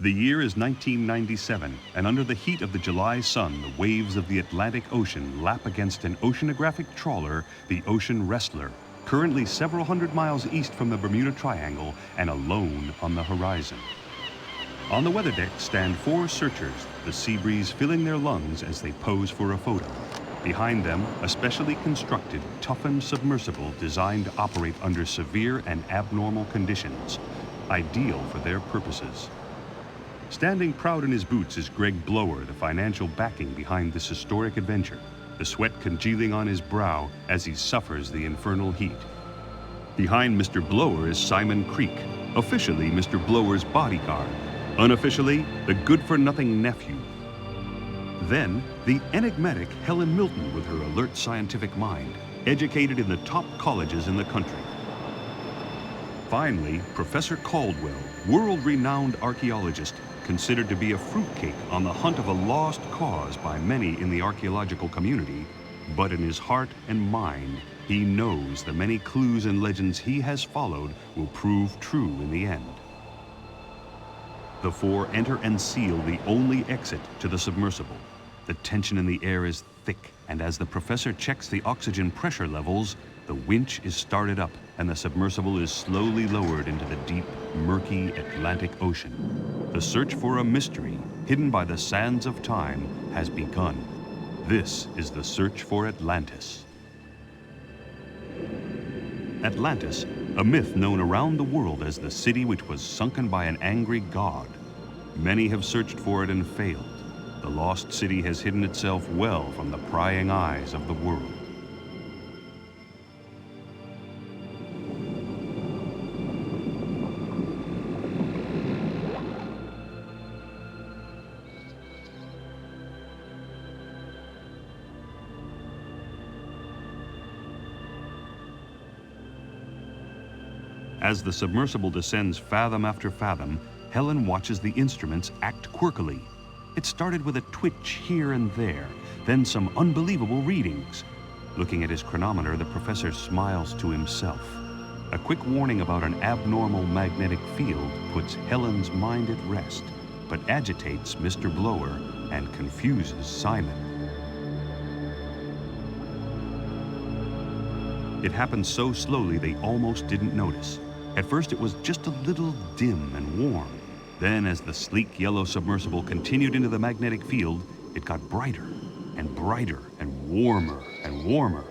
The year is 1997, and under the heat of the July sun, the waves of the Atlantic Ocean lap against an oceanographic trawler, the Ocean Wrestler, currently several hundred miles east from the Bermuda Triangle and alone on the horizon. On the weather deck stand four searchers, the sea breeze filling their lungs as they pose for a photo. Behind them, a specially constructed, toughened submersible designed to operate under severe and abnormal conditions, ideal for their purposes. Standing proud in his boots is Greg Blower, the financial backing behind this historic adventure, the sweat congealing on his brow as he suffers the infernal heat. Behind Mr. Blower is Simon Creek, officially Mr. Blower's bodyguard, unofficially the good-for-nothing nephew. Then, the enigmatic Helen Milton with her alert scientific mind, educated in the top colleges in the country. Finally, Professor Caldwell, world-renowned archaeologist, considered to be a fruitcake on the hunt of a lost cause by many in the archaeological community, but in his heart and mind, he knows the many clues and legends he has followed will prove true in the end. The four enter and seal the only exit to the submersible. The tension in the air is thick, and as the professor checks the oxygen pressure levels, the winch is started up and the submersible is slowly lowered into the deep, murky Atlantic Ocean. The search for a mystery hidden by the sands of time has begun. This is the search for Atlantis. Atlantis, a myth known around the world as the city which was sunken by an angry god. Many have searched for it and failed. The lost city has hidden itself well from the prying eyes of the world. As the submersible descends fathom after fathom, Helen watches the instruments act quirkily. It started with a twitch here and there, then some unbelievable readings. Looking at his chronometer, the professor smiles to himself. A quick warning about an abnormal magnetic field puts Helen's mind at rest, but agitates Mr. Blower and confuses Simon. It happened so slowly they almost didn't notice. At first it was just a little dim and warm. Then as the sleek yellow submersible continued into the magnetic field, it got brighter and brighter and warmer and warmer.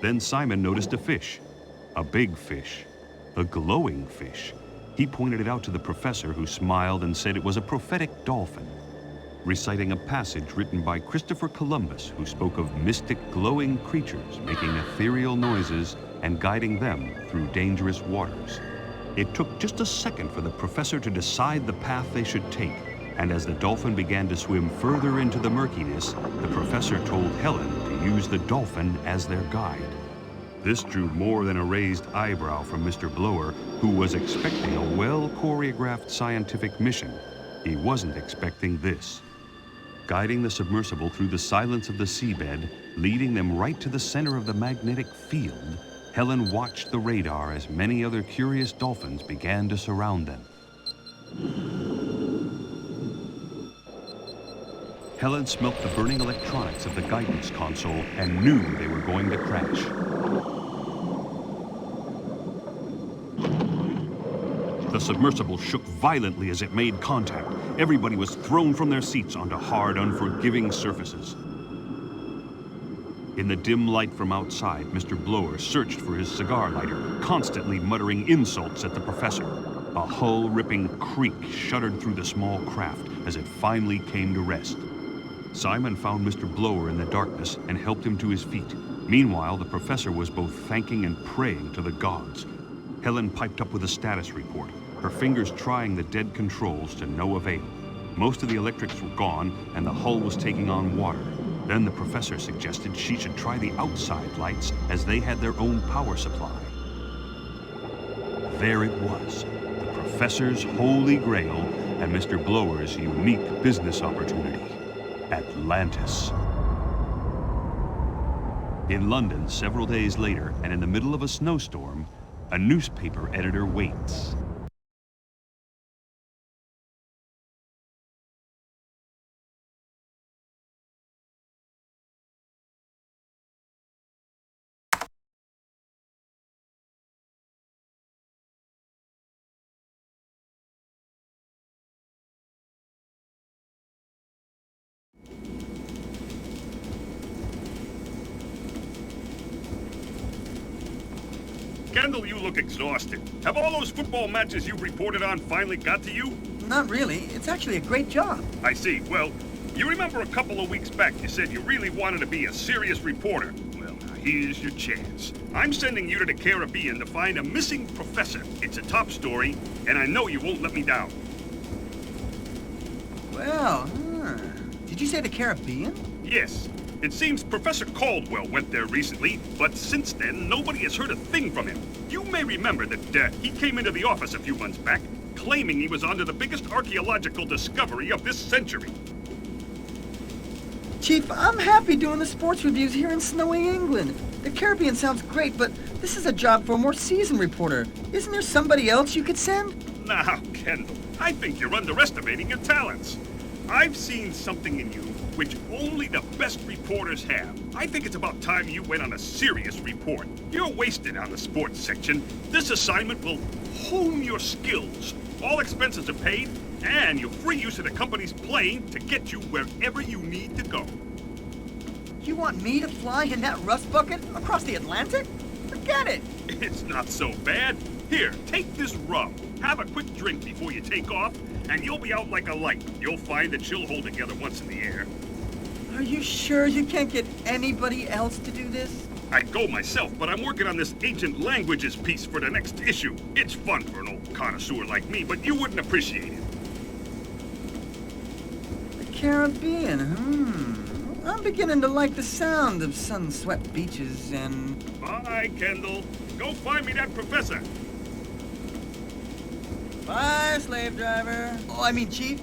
Then Simon noticed a fish, a big fish, a glowing fish. He pointed it out to the professor, who smiled and said it was a prophetic dolphin, reciting a passage written by Christopher Columbus, who spoke of mystic glowing creatures making ethereal noises and guiding them through dangerous waters. It took just a second for the professor to decide the path they should take, and as the dolphin began to swim further into the murkiness, the professor told Helen to use the dolphin as their guide. This drew more than a raised eyebrow from Mr. Blower, who was expecting a well-choreographed scientific mission. He wasn't expecting this. Guiding the submersible through the silence of the seabed, leading them right to the center of the magnetic field, Helen watched the radar as many other curious dolphins began to surround them. Helen smelt the burning electronics of the guidance console and knew they were going to crash. The submersible shook violently as it made contact. Everybody was thrown from their seats onto hard, unforgiving surfaces. In the dim light from outside, Mr. Blower searched for his cigar lighter, constantly muttering insults at the professor. A hull-ripping creak shuddered through the small craft as it finally came to rest. Simon found Mr. Blower in the darkness and helped him to his feet. Meanwhile, the professor was both thanking and praying to the gods. Helen piped up with a status report, her fingers trying the dead controls to no avail. Most of the electrics were gone and the hull was taking on water. Then the professor suggested she should try the outside lights, as they had their own power supply. There it was, the professor's holy grail and Mr. Blower's unique business opportunity, Atlantis. In London, several days later, and in the middle of a snowstorm, a newspaper editor waits. Kendall, you look exhausted. Have all those football matches you reported on finally got to you? Not really. It's actually a great job. I see. Well, you remember a couple of weeks back you said you really wanted to be a serious reporter. Well, now here's your chance. I'm sending you to the Caribbean to find a missing professor. It's a top story, and I know you won't let me down. Well, did you say the Caribbean? Yes. It seems Professor Caldwell went there recently, but since then, nobody has heard a thing from him. You may remember that he came into the office a few months back, claiming he was onto the biggest archaeological discovery of this century. Chief, I'm happy doing the sports reviews here in snowy England. The Caribbean sounds great, but this is a job for a more seasoned reporter. Isn't there somebody else you could send? Now, Kendall, I think you're underestimating your talents. I've seen something in you which only the best reporters have. I think it's about time you went on a serious report. You're wasted on the sports section. This assignment will hone your skills. All expenses are paid, and you'll free use of the company's plane to get you wherever you need to go. You want me to fly in that rust bucket across the Atlantic? Forget it! It's not so bad. Here, take this rum. Have a quick drink before you take off, and you'll be out like a light. You'll find that she'll hold together once in the air. Are you sure you can't get anybody else to do this? I'd go myself, but I'm working on this ancient languages piece for the next issue. It's fun for an old connoisseur like me, but you wouldn't appreciate it. The Caribbean, I'm beginning to like the sound of sun-swept beaches and... Bye, Kendall. Go find me that professor. Bye, slave driver. Oh, I mean, Chief.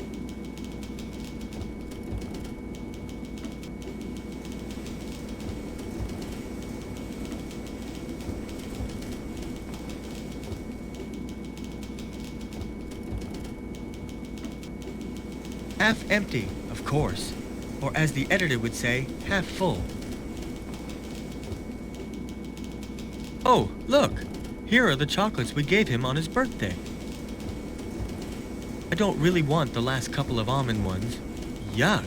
Half empty, of course. Or as the editor would say, half full. Oh, look! Here are the chocolates we gave him on his birthday. I don't really want the last couple of almond ones. Yuck!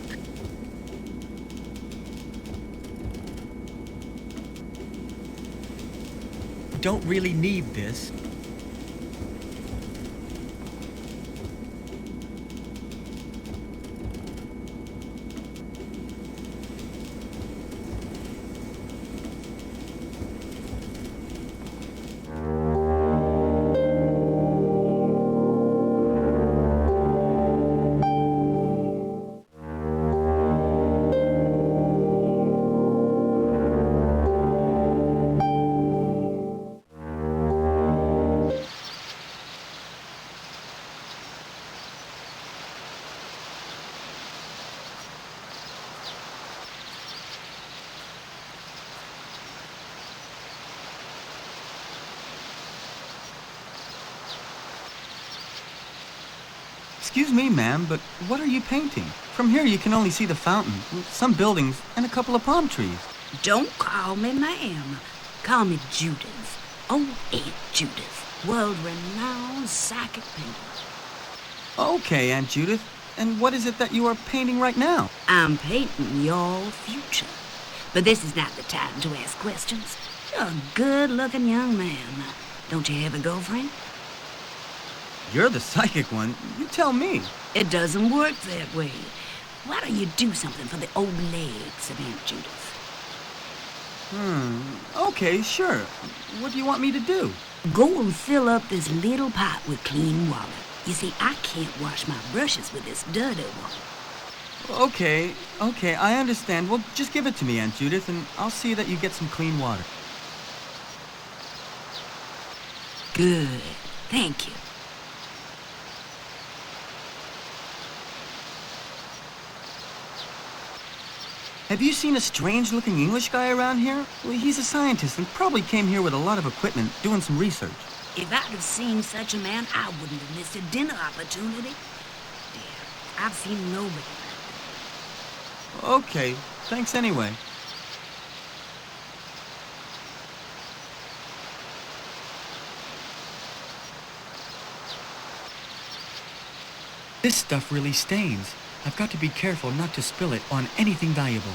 Don't really need this. Excuse me, ma'am, but what are you painting? From here you can only see the fountain, some buildings, and a couple of palm trees. Don't call me ma'am. Call me Judith. Old Aunt Judith. World-renowned psychic painter. Okay, Aunt Judith. And what is it that you are painting right now? I'm painting your future. But this is not the time to ask questions. You're a good-looking young man. Don't you have a girlfriend? You're the psychic one. You tell me. It doesn't work that way. Why don't you do something for the old legs of Aunt Judith? Okay, sure. What do you want me to do? Go and fill up this little pot with clean water. You see, I can't wash my brushes with this dirty water. Okay, I understand. Well, just give it to me, Aunt Judith, and I'll see that you get some clean water. Good. Thank you. Have you seen a strange-looking English guy around here? Well, he's a scientist and probably came here with a lot of equipment, doing some research. If I'd have seen such a man, I wouldn't have missed a dinner opportunity. Dear, I've seen nobody like that. Okay, thanks anyway. This stuff really stains. I've got to be careful not to spill it on anything valuable.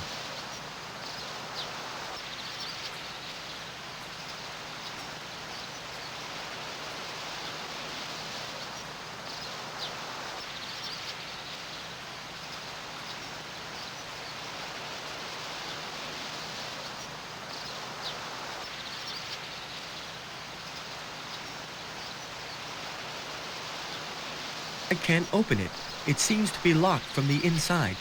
I can't open it. It seems to be locked from the inside.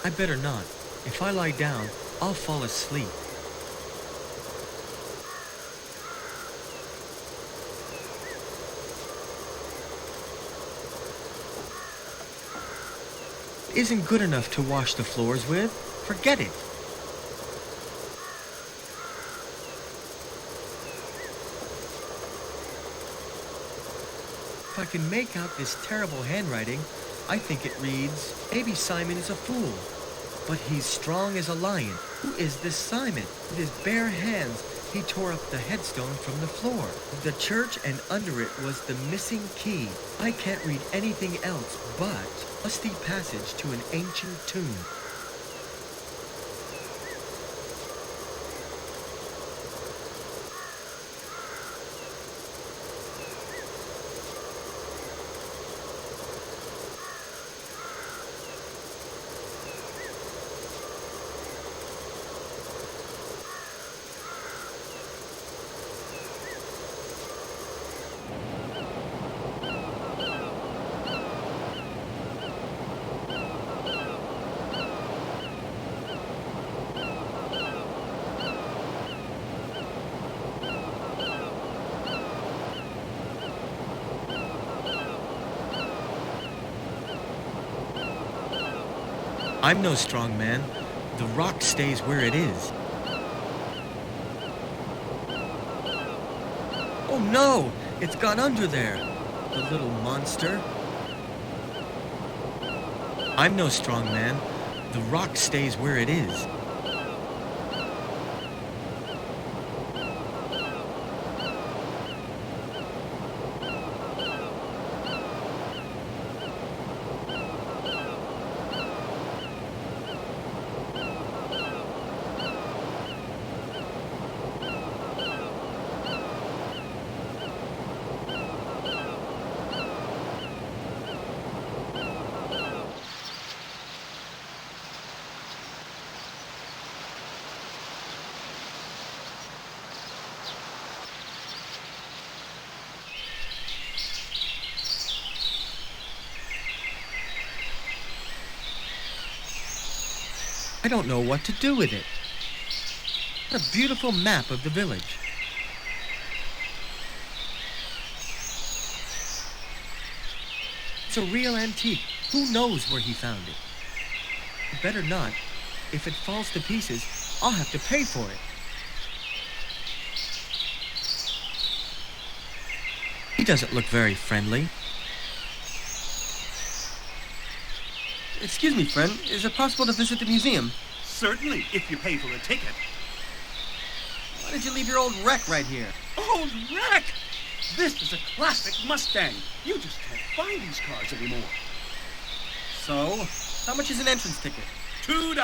I better not. If I lie down, I'll fall asleep. Isn't good enough to wash the floors with. Forget it. If I can make out this terrible handwriting, I think it reads, maybe Simon is a fool, but he's strong as a lion. Who is this Simon? With his bare hands, he tore up the headstone from the floor. The church, and under it was the missing key. I can't read anything else but musty passage to an ancient tomb. I'm no strong man. The rock stays where it is. Oh no! It's got under there! The little monster. I'm no strong man. The rock stays where it is. I don't know what to do with it. What a beautiful map of the village. It's a real antique. Who knows where he found it? Better not. If it falls to pieces, I'll have to pay for it. He doesn't look very friendly. Excuse me, friend. Is it possible to visit the museum? Certainly, if you pay for a ticket. Why did you leave your old wreck right here? Old wreck! This is a classic Mustang. You just can't find these cars anymore. So, how much is an entrance ticket? $2.